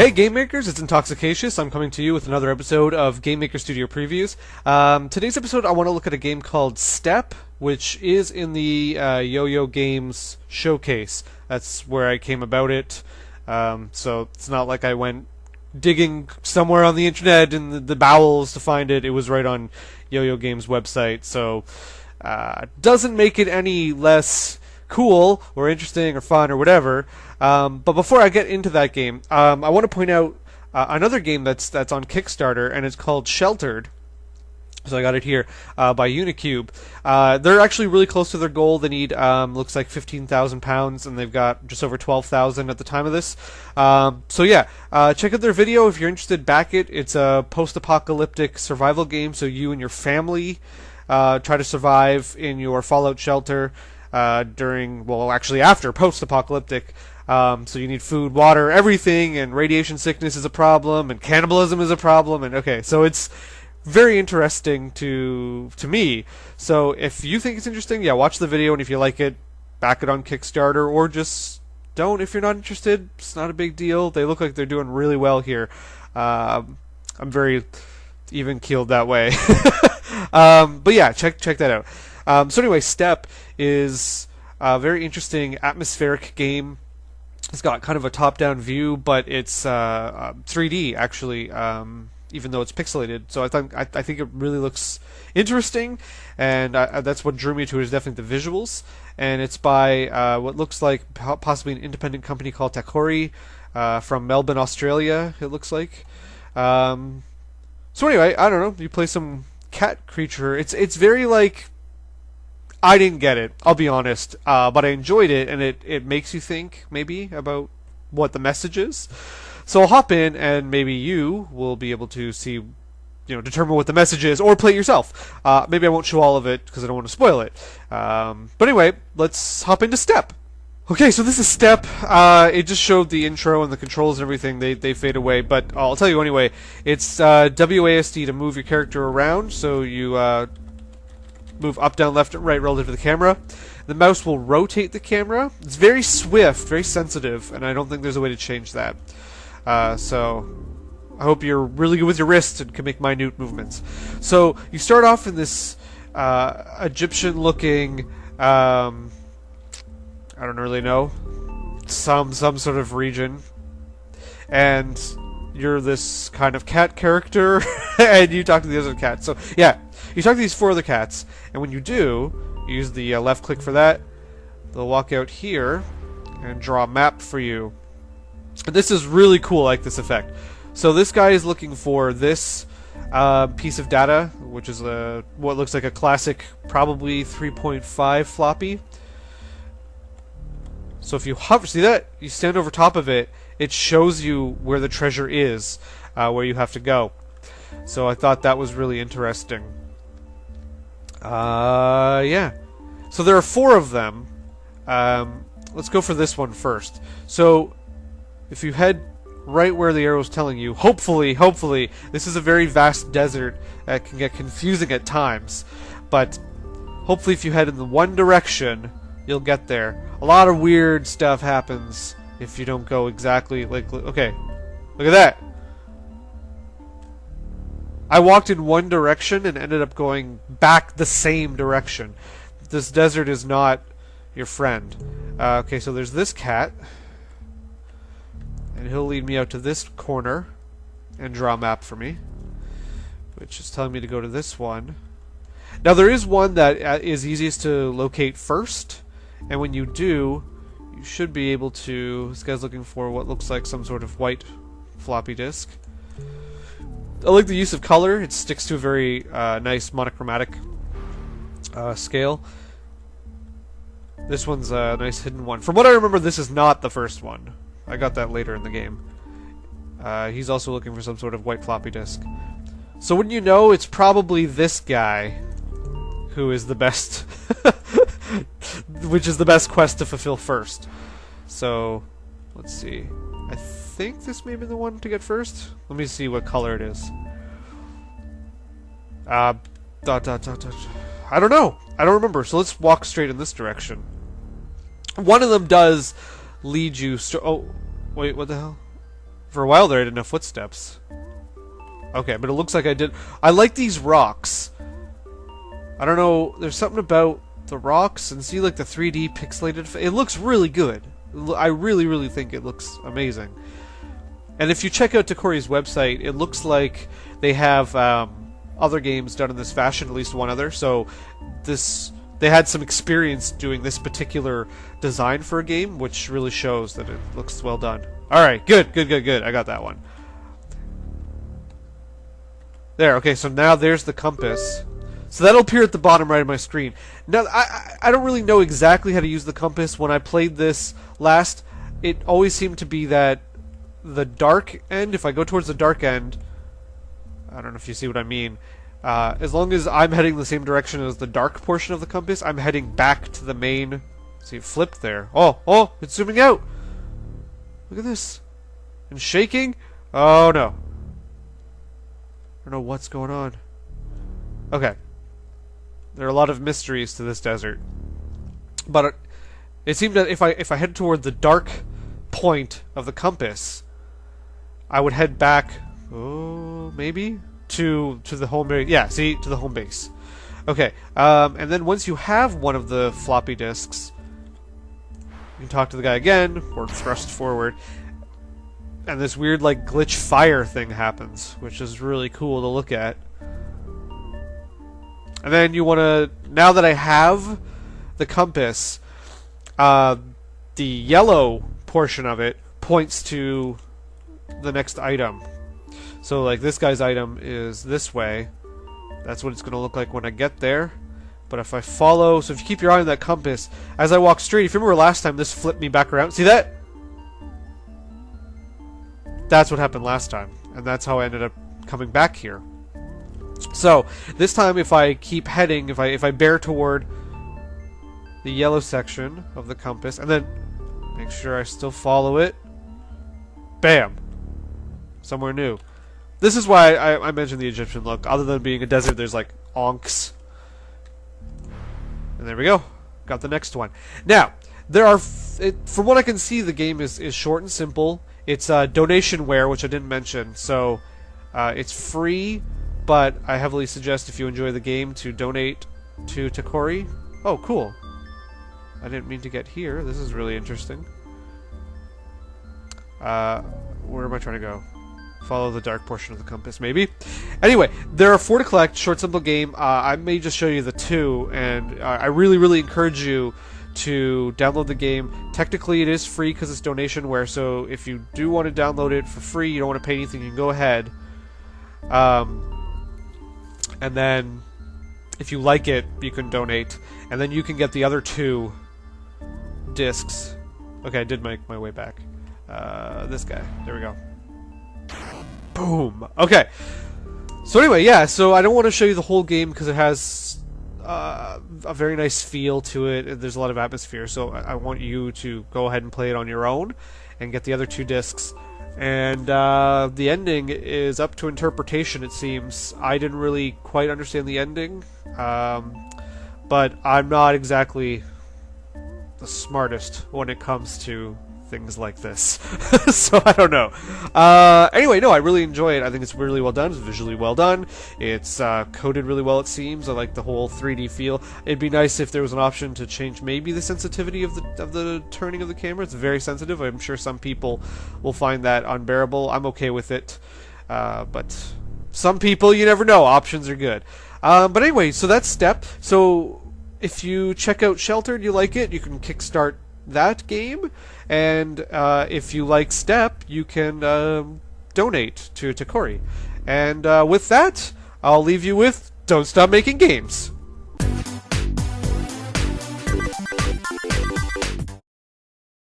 Hey GameMakers, it's Intoxicatious. I'm coming to you with another episode of GameMaker Studio Previews. Today's episode I want to look at a game called Step, which is in the Yo-Yo Games showcase. That's where I came about it. So it's not like I went digging somewhere on the internet in the bowels to find it. It was right on Yo-Yo Games website. So doesn't make it any less cool or interesting or fun or whatever. But before I get into that game, I want to point out another game that's on Kickstarter, and it's called Sheltered. So I got it here by Unicube. They're actually really close to their goal. They need looks like £15,000, and they've got just over 12,000 at the time of this. So yeah, check out their video if you're interested. Back it. It's a post-apocalyptic survival game. So you and your family try to survive in your fallout shelter after post-apocalyptic. So you need food, water, everything, and radiation sickness is a problem, and cannibalism is a problem, and okay, so it's very interesting to me. So if you think it's interesting, yeah, watch the video, and if you like it, back it on Kickstarter, or just don't if you're not interested. It's not a big deal. They look like they're doing really well here. I'm very even-keeled that way. But yeah, check that out. So anyway, Step is a very interesting atmospheric game. It's got kind of a top-down view, but it's 3D actually, even though it's pixelated. So I think it really looks interesting, and that's what drew me to it, is definitely the visuals. And it's by what looks like possibly an independent company called Takori from Melbourne, Australia. It looks like. So anyway, I don't know. You play some cat creature. It's very like. I didn't get it, I'll be honest, but I enjoyed it, and it makes you think, maybe, about what the message is. So I'll hop in, and maybe you will be able to see, determine what the message is, or play it yourself. Maybe I won't show all of it, because I don't want to spoil it. But anyway, let's hop into Step. Okay, so this is Step. It just showed the intro and the controls and everything. They fade away, but I'll tell you anyway. It's WASD to move your character around, so you move up, down, left, and right relative to the camera. The mouse will rotate the camera. It's very swift, very sensitive, and I don't think there's a way to change that. So I hope you're really good with your wrist and can make minute movements. So you start off in this Egyptian-looking, I don't really know, some sort of region, and you're this kind of cat character, and you talk to the other cats. So yeah, you talk to these 4 other cats, and when you do, you use the left click for that. They'll walk out here and draw a map for you. And this is really cool, I like this effect. So this guy is looking for this piece of data, which is what looks like a classic, probably 3.5 floppy. So if you hover, see that? You stand over top of it, it shows you where the treasure is, where you have to go. So I thought that was really interesting. Yeah. So there are 4 of them. Let's go for this one first. So if you head right where the arrow's telling you, hopefully, this is a very vast desert that can get confusing at times, but hopefully if you head in the one direction, you'll get there. A lot of weird stuff happens if you don't go exactly like, okay, look at that. I walked in one direction and ended up going back the same direction. This desert is not your friend. Okay, so there's this cat, and he'll lead me out to this corner and draw a map for me, which is telling me to go to this one. Now there is one that is easiest to locate first, and when you do, you should be able to... This guy's looking for what looks like some sort of white floppy disk. I like the use of color. It sticks to a very nice monochromatic scale. This one's a nice hidden one. From what I remember, this is not the first one. I got that later in the game. He's also looking for some sort of white floppy disk. So wouldn't you know, it's probably this guy who is the best, which is the best quest to fulfill first. So, let's see. I think this may be the one to get first. Let me see what color it is. I don't know. I don't remember. So let's walk straight in this direction. One of them does lead you... oh, wait, what the hell? For a while there, I didn't have footsteps. Okay, but it looks like I did. I like these rocks. I don't know. There's something about the rocks and see like the 3D pixelated. It looks really good. I really, really think it looks amazing. And if you check out Takori's website, it looks like they have other games done in this fashion, at least one other. So they had some experience doing this particular design for a game, which really shows that it looks well done. Alright, good. I got that one. There, okay, so now there's the compass. So that'll appear at the bottom right of my screen. Now, I don't really know exactly how to use the compass. When I played this last, it always seemed to be that the dark end, if I go towards the dark end, I don't know if you see what I mean, as long as I'm heading the same direction as the dark portion of the compass, I'm heading back to the main. See, it flipped there. Oh, it's zooming out. Look at this. And shaking. Oh, no. I don't know what's going on. Okay. There are a lot of mysteries to this desert. But it seemed that if I head toward the dark point of the compass, I would head back, maybe to the home base. Yeah, see, to the home base. Okay, and then once you have one of the floppy disks, you can talk to the guy again, or thrust forward, and this weird, like, glitch fire thing happens, which is really cool to look at. And then you want to, now that I have the compass, the yellow portion of it points to the next item. So like this guy's item is this way. That's what it's going to look like when I get there. But if I follow, so if you keep your eye on that compass, as I walk straight, if you remember last time, this flipped me back around. See that? That's what happened last time. And that's how I ended up coming back here. So, this time if I keep heading, if I bear toward the yellow section of the compass, and then make sure I still follow it, bam! Somewhere new. This is why I mentioned the Egyptian look. Other than being a desert, there's like onks. And there we go. Got the next one. Now, there are, from what I can see, the game is short and simple. It's donationware, which I didn't mention. So, it's free. But I heavily suggest, if you enjoy the game, to donate to Takori. Oh, cool. I didn't mean to get here. This is really interesting. Where am I trying to go? Follow the dark portion of the compass, maybe? Anyway, there are 4 to collect. Short, simple game. I may just show you the 2, and I really, really encourage you to download the game. Technically, it is free because it's donationware, so if you do want to download it for free, you don't want to pay anything, you can go ahead. And then, if you like it, you can donate. And then you can get the other 2 discs. Okay, I did make my way back. This guy. There we go. Boom! Okay. So anyway, yeah, so I don't want to show you the whole game because it has a very nice feel to it. There's a lot of atmosphere, so I want you to go ahead and play it on your own and get the other 2 discs. And the ending is up to interpretation, it seems. I didn't really quite understand the ending, but I'm not exactly the smartest when it comes to things like this. So I don't know. Anyway, no, I really enjoy it. I think it's really well done. It's visually well done. It's coded really well, it seems. I like the whole 3D feel. It'd be nice if there was an option to change maybe the sensitivity of the turning of the camera. It's very sensitive. I'm sure some people will find that unbearable. I'm okay with it. But some people, you never know. Options are good. But anyway, so that's Step. So if you check out Sheltered, you like it, you can kickstart that game. And if you like Step, you can donate to Takori. And with that, I'll leave you with Don't Stop Making Games.